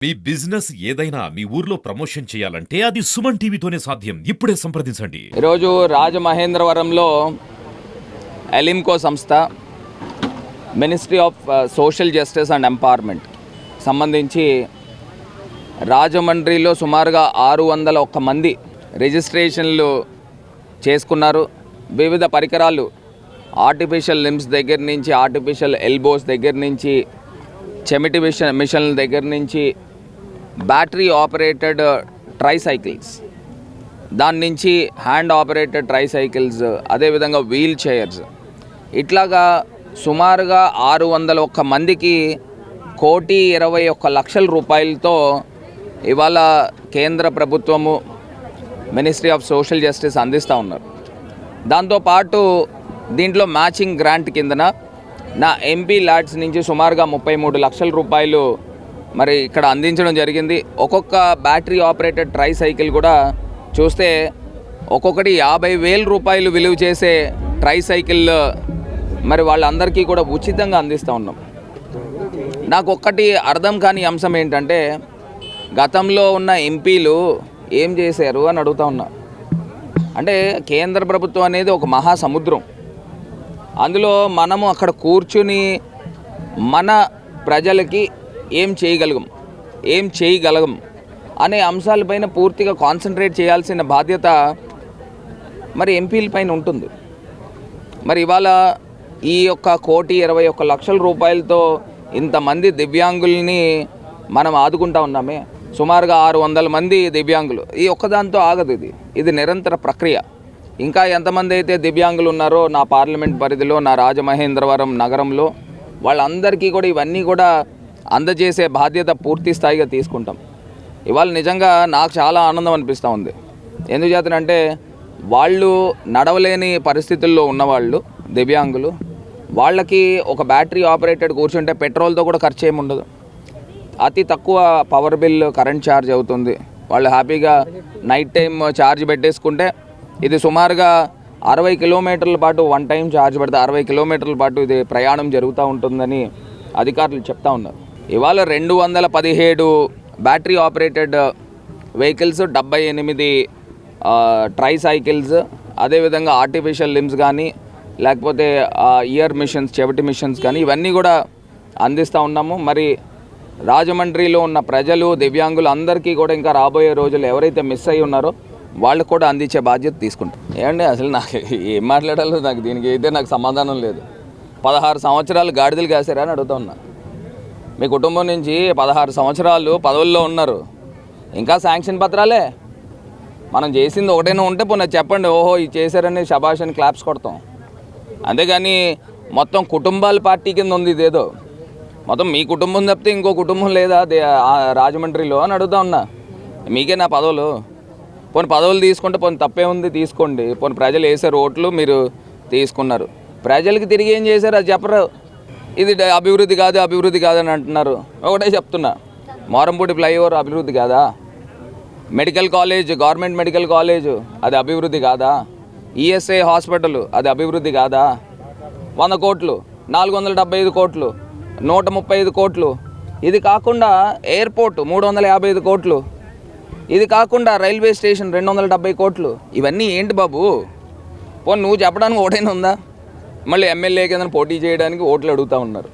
మీ business ఏదైనా మీ ఊర్లో promotion చేయాలంటే అది సుమన్ టీవీతోనే సాధ్యం. ఇప్పుడే సంప్రదించండి. ఈరోజు రాజమహేంద్రవరంలో ఎలిమ్కో సంస్థ ministry of social justice and empowerment సంబంధించి రాజమండ్రిలో సుమారుగా 601 మంది రిజిస్ట్రేషన్లు చేసుకున్నారు. వివిధ పరికరాలు ఆర్టిఫిషియల్ లిమ్స్ దగ్గర నుంచి, ఆర్టిఫిషియల్ ఎల్బోస్ దగ్గర నుంచి, చెమిటి మిషన్ల దగ్గర నుంచి, బ్యాటరీ ఆపరేటెడ్ ట్రైసైకిల్స్, దాని నుంచి హ్యాండ్ ఆపరేటెడ్ ట్రైసైకిల్స్, అదేవిధంగా వీల్ చైర్స్, ఇట్లాగా సుమారుగా 601 మందికి 1,21,00,000 రూపాయలతో ఇవాళ కేంద్ర ప్రభుత్వము మినిస్ట్రీ ఆఫ్ సోషల్ జస్టిస్ అందిస్తూ ఉన్నారు. దాంతోపాటు దీంట్లో మ్యాచింగ్ గ్రాంట్ కిందన నా ఎంపీ ల్యాడ్స్ నుంచి సుమారుగా 33 లక్షల రూపాయలు మరి ఇక్కడ అందించడం జరిగింది. ఒక్కొక్క బ్యాటరీ ఆపరేటెడ్ ట్రైసైకిల్ కూడా చూస్తే ఒక్కొక్కటి 50,000 రూపాయలు విలువ చేసే ట్రైసైకిల్ మరి వాళ్ళందరికీ కూడా ఉచితంగా అందిస్తూ ఉన్నాం. నాకు ఒక్కటి అర్థం కాని అంశం ఏంటంటే, గతంలో ఉన్న ఎంపీలు ఏం చేశారు అని అడుగుతా ఉన్నా. అంటే కేంద్ర ప్రభుత్వం అనేది ఒక మహాసముద్రం. అందులో మనము అక్కడ కూర్చుని మన ప్రజలకి ఏం చేయగలం అనే అంశాలపైన పూర్తిగా కాన్సన్ట్రేట్ చేయాల్సిన బాధ్యత మరి ఎంపీలపైన ఉంటుంది. మరి ఇవాళ ఈ యొక్క 1,21,00,000 రూపాయలతో ఇంతమంది దివ్యాంగుల్ని మనం ఆదుకుంటా ఉన్నామే. సుమారుగా 600 మంది దివ్యాంగులు. ఈ ఒక్కదాంతో ఆగదు. ఇది నిరంతర ప్రక్రియ. ఇంకా ఎంతమంది అయితే దివ్యాంగులు ఉన్నారో నా పార్లమెంట్ పరిధిలో, నా రాజమహేంద్రవరం నగరంలో, వాళ్ళందరికీ కూడా ఇవన్నీ కూడా అందజేసే బాధ్యత పూర్తి స్థాయిగా తీసుకుంటాం. ఇవాళ నిజంగా నాకు చాలా ఆనందం అనిపిస్తూ ఉంది. ఎందుచేతనంటే వాళ్ళు నడవలేని పరిస్థితుల్లో ఉన్నవాళ్ళు, దివ్యాంగులు, వాళ్ళకి ఒక బ్యాటరీ ఆపరేటెడ్ కూర్చుంటే పెట్రోల్తో కూడా ఖర్చు ఏమి ఉండదు. అతి తక్కువ పవర్ బిల్, కరెంట్ ఛార్జ్ అవుతుంది. వాళ్ళు హ్యాపీగా నైట్ టైం ఛార్జ్ పెట్టేసుకుంటే ఇది సుమారుగా 60 కిలోమీటర్ల పాటు వన్ టైం ఛార్జ్ పెడితే 60 కిలోమీటర్ల పాటు ఇది ప్రయాణం జరుగుతూ ఉంటుందని అధికారులు చెప్తా ఉన్నారు. ఇవాళ 217 బ్యాటరీ ఆపరేటెడ్ వెహికల్స్, 78 ట్రైసైకిల్స్, అదేవిధంగా ఆర్టిఫిషియల్ లిమ్స్ కానీ, లేకపోతే ఇయర్ మిషన్స్, చెవిటి మిషన్స్ కానీ, ఇవన్నీ కూడా అందిస్తూ ఉన్నాము. మరి రాజమండ్రిలో ఉన్న ప్రజలు, దివ్యాంగులు అందరికీ కూడా ఇంకా రాబోయే రోజులు ఎవరైతే మిస్ అయ్యి ఉన్నారో వాళ్ళకు కూడా అందించే బాధ్యత తీసుకుంటాం. ఏమండి అసలు నాకు ఏం మాట్లాడాలో దీనికి అయితే నాకు సమాధానం లేదు. 16 సంవత్సరాలు గాడిదలు కాసారా అని అడుగుతా ఉన్నా. మీ కుటుంబం నుంచి 16 సంవత్సరాలు పదవుల్లో ఉన్నారు, ఇంకా శాంక్షన్ పత్రాలే. మనం చేసింది ఒకటైనా ఉంటే పోనీ చెప్పండి, ఓహో ఇది చేశారని శభాష్ అని క్లాప్స్ కొడతాం. అంతేగాని మొత్తం కుటుంబాల పార్టీ కింద ఉంది ఇదేదో. మొత్తం మీ కుటుంబం తప్పితే ఇంకో కుటుంబం లేదా రాజమండ్రిలో అని అడుగుతా ఉన్నా. మీకే నా పదవులు. పోనీ పదవులు తీసుకుంటే పోనీ తప్పే ఉంది, తీసుకోండి. పోనీ ప్రజలు వేసారు ఓట్లు, మీరు తీసుకున్నారు. ప్రజలకి తిరిగి ఏం చేశారు అది చెప్పరు. ఇది అభివృద్ధి కాదు అని అంటున్నారు. ఒకటే చెప్తున్నా, మోరంపూడి ఫ్లైఓవర్ అభివృద్ధి కాదా? Medical college, government medical college అది అభివృద్ధి కాదా? ఈఎస్ఐ హాస్పిటల్ అది అభివృద్ధి కాదా? 100 కోట్లు, 475 కోట్లు, 135 కోట్లు. ఇది కాకుండా ఎయిర్పోర్ట్ 355 కోట్లు. ఇది కాకుండా రైల్వే స్టేషన్ 270 కోట్లు. ఇవన్నీ ఏంటి బాబు? పోనీ నువ్వు చెప్పడానికి ఓటైనా ఉందా? మళ్ళీ ఎమ్మెల్యే కింద పోటీ చేయడానికి ఓట్లు అడుగుతూ ఉన్నారు.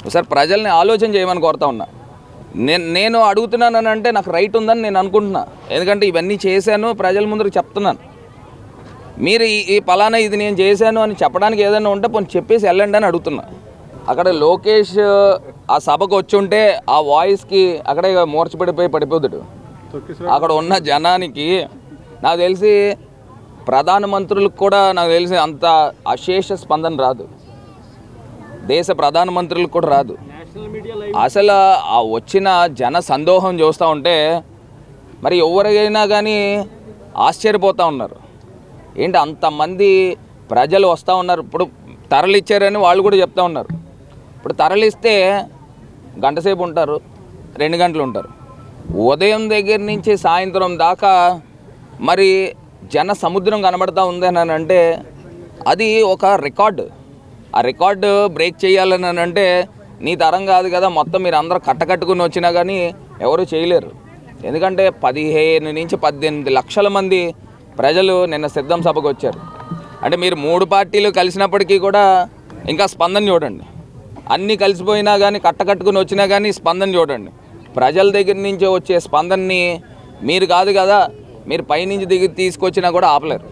ఒకసారి ప్రజల్ని ఆలోచన చేయమని కోరుతా ఉన్నా. నేను అడుగుతున్నానని అంటే నాకు రైట్ ఉందని నేను అనుకుంటున్నా. ఎందుకంటే ఇవన్నీ చేశాను, ప్రజల ముందుకు చెప్తున్నాను. మీరు ఈ పలానా ఇది నేను చేశాను అని చెప్పడానికి ఏదైనా ఉంటే పోనీ చెప్పేసి వెళ్ళండి అని అడుగుతున్నా. అక్కడ లోకేష్ ఆ సభకు వచ్చి ఉంటే ఆ వాయిస్కి అక్కడే పడిపోతాడు. అక్కడ ఉన్న జనానికి నాకు తెలిసి ప్రధానమంత్రులకు కూడా నాకు తెలిసి అంత అశేష స్పందన రాదు. దేశ ప్రధానమంత్రులకు కూడా రాదు. అసలు ఆ వచ్చిన జన సందోహం చూస్తూ ఉంటే మరి ఎవరికైనా కానీ ఆశ్చర్యపోతూ ఉన్నారు. ఏంటి అంతమంది ప్రజలు వస్తూ ఉన్నారు. ఇప్పుడు తరలిచ్చారని వాళ్ళు కూడా చెప్తూ ఉన్నారు. ఇప్పుడు తరలిస్తే గంటసేపు ఉంటారు, 2 గంటలు ఉంటారు. ఉదయం దగ్గర నుంచి సాయంత్రం దాకా మరి జన సముద్రం కనబడతా ఉందని అంటే అది ఒక రికార్డు. ఆ రికార్డు బ్రేక్ చేయాలని అంటే నీ తరం కాదు కదా, మొత్తం మీరు అందరూ కట్టకట్టుకుని వచ్చినా కానీ ఎవరు చేయలేరు. ఎందుకంటే 15 నుంచి 18 లక్షల మంది ప్రజలు నిన్న సిద్ధం సభకు వచ్చారు. అంటే మీరు 3 పార్టీలు కలిసినప్పటికీ కూడా ఇంకా స్పందన చూడండి. అన్నీ కలిసిపోయినా కానీ కట్టకట్టుకుని వచ్చినా కానీ స్పందన చూడండి. ప్రజల దగ్గర నుంచి వచ్చే స్పందనని మీరు కాదు కదా, మీరు పైనుంచి దిగి తీసుకొచ్చినా కూడా ఆపలేరు.